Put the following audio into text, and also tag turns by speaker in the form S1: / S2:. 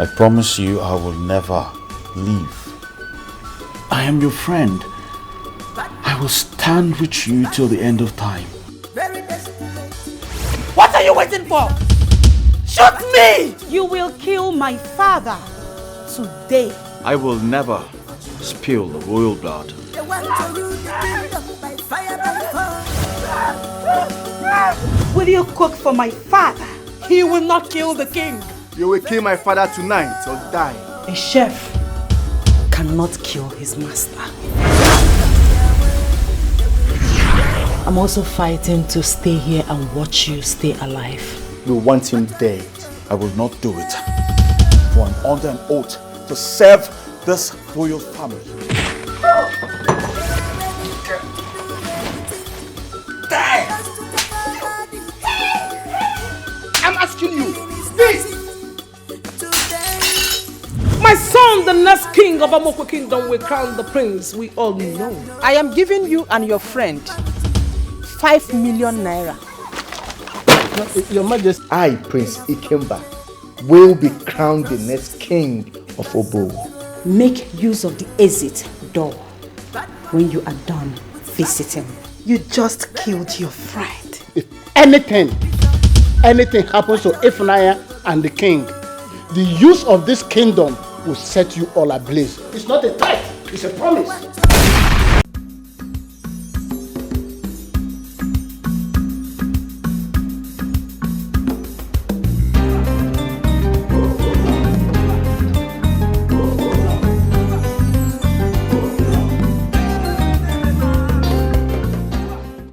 S1: I promise you I will never leave. I am your friend. I will stand with you till the end of time.
S2: What are you waiting for? Shoot me!
S3: You will kill my father today.
S4: I will never spill the royal blood.
S3: Will you cook for my father?
S2: He will not kill the king.
S5: You will kill my father tonight or die.
S3: A chef cannot kill his master. I'm also fighting to stay here and watch you stay alive.
S5: You want him dead.
S1: I will not do it. For I'm under an oath to serve this royal family.
S2: I'm asking you, this! My son, the next king of Amoko Kingdom, will crown the prince we all know.
S6: I am giving you and your friend 5 million naira.
S5: Your Majesty, I, Prince Ikemba, will be crowned the next king of Obo.
S3: Make use of the exit door when you are done visiting. You just killed your friend.
S7: If anything happens to Ifunanya and the king, the use of this kingdom will set you all ablaze. It's not a threat, it's a promise.